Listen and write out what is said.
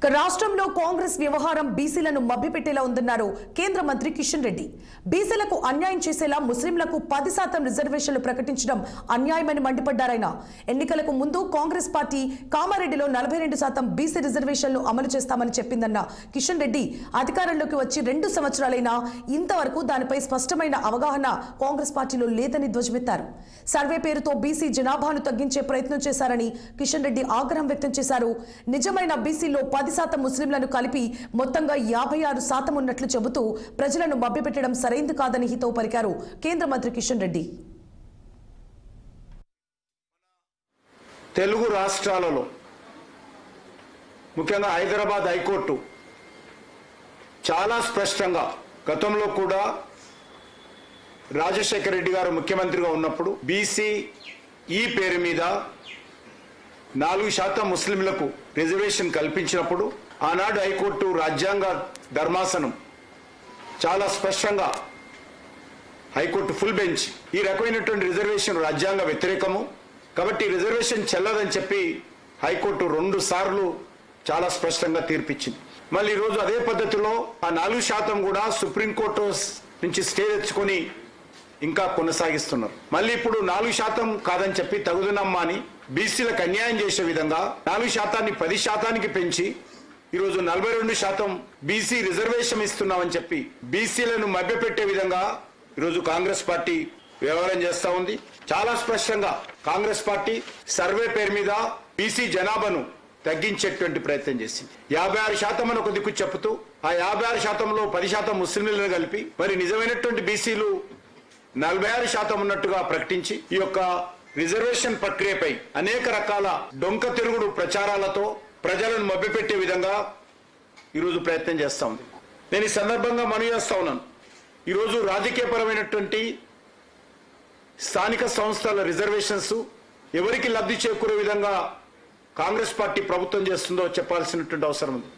రాష్ట్రంలో కాంగ్రెస్ వ్యవహారం బీసీలను మభ్యపెట్టేలా ఉందన్నారు కేంద్ర మంత్రి కిషన్ రెడ్డి. బీసీలకు అన్యాయం చేసేలా ముస్లింలకు 10% రిజర్వేషన్లు ప్రకటించడం అన్యాయమని మండిపడ్డారాయన. ఎన్నికలకు ముందు కాంగ్రెస్ పార్టీ కామారెడ్డిలో 42% బీసీ రిజర్వేషన్లు అమలు చేస్తామని చెప్పిందన్న కిషన్ రెడ్డి అధికారంలోకి వచ్చి 2 సంవత్సరాలైనా ఇంతవరకు దానిపై స్పష్టమైన అవగాహన కాంగ్రెస్ పార్టీలో లేదని ధ్వజమెత్తారు. సర్వే పేరుతో బీసీ జనాభాను తగ్గించే ప్రయత్నం చేశారని కిషన్ రెడ్డి ఆగ్రహం వ్యక్తం చేశారు. నిజమైన బీసీలో 10% ముస్లింలను కలిపి మొత్తంగా 56% ఉన్నట్లు చెబుతూ ప్రజలను మభ్యపెట్టడం సరైంది కాదని హితవు పలికారు కేంద్ర మంత్రి కిషన్ రెడ్డి. తెలుగు రాష్ట్రాలలో ముఖ్యంగా హైదరాబాద్ హైకోర్టు చాలా స్పష్టంగా గతంలో కూడా రాజశేఖర రెడ్డి గారు ముఖ్యమంత్రిగా ఉన్నప్పుడు బీసీ ఈ పేరు మీద 4% ముస్లింలకు రిజర్వేషన్ కల్పించినప్పుడు ఆనాడు హైకోర్టు రాజ్యాంగ ధర్మాసనం చాలా స్పష్టంగా హైకోర్టు ఫుల్ బెంచ్ ఈ రకమైనటువంటి రిజర్వేషన్ రాజ్యాంగ వ్యతిరేకము కాబట్టి రిజర్వేషన్ చెల్లదని చెప్పి హైకోర్టు 2 సార్లు చాలా స్పష్టంగా తీర్పిచ్చింది. మళ్ళీ ఈరోజు అదే పద్ధతిలో ఆ 4% కూడా సుప్రీంకోర్టు నుంచి స్టే తెచ్చుకొని ఇంకా కొనసాగిస్తున్నారు. మళ్ళీ ఇప్పుడు 4% కాదని చెప్పి తగుదనమ్మా అని బీసీలకు అన్యాయం చేసే విధంగా 4%ని 10%కి పెంచి ఈరోజు 42% బీసీ రిజర్వేషన్ ఇస్తున్నామని చెప్పి బీసీలను మభ్యపెట్టే విధంగా ఈరోజు కాంగ్రెస్ పార్టీ వ్యవహారం చేస్తా ఉంది. చాలా స్పష్టంగా కాంగ్రెస్ పార్టీ సర్వే పేరు మీద బీసీ జనాభాను తగ్గించేటువంటి ప్రయత్నం చేసింది. 56% అని ఒక దిక్కు చెప్తూ ఆ 56%లో 10% ముస్లింలను కలిపి మరి నిజమైనటువంటి బీసీలు 46% ఉన్నట్టుగా ప్రకటించి ఈ యొక్క రిజర్వేషన్ ప్రక్రియపై అనేక రకాల డొంక తిరుగుడు ప్రచారాలతో ప్రజలను మభ్యపెట్టే విధంగా ఈరోజు ప్రయత్నం చేస్తా ఉంది. నేను ఈ సందర్భంగా మనవి చేస్తా ఉన్నాను. ఈరోజు రాజకీయపరమైనటువంటి స్థానిక సంస్థల రిజర్వేషన్స్ ఎవరికి లబ్ధి చేకూరే విధంగా కాంగ్రెస్ పార్టీ ప్రభుత్వం చేస్తుందో చెప్పాల్సినటువంటి అవసరం ఉంది.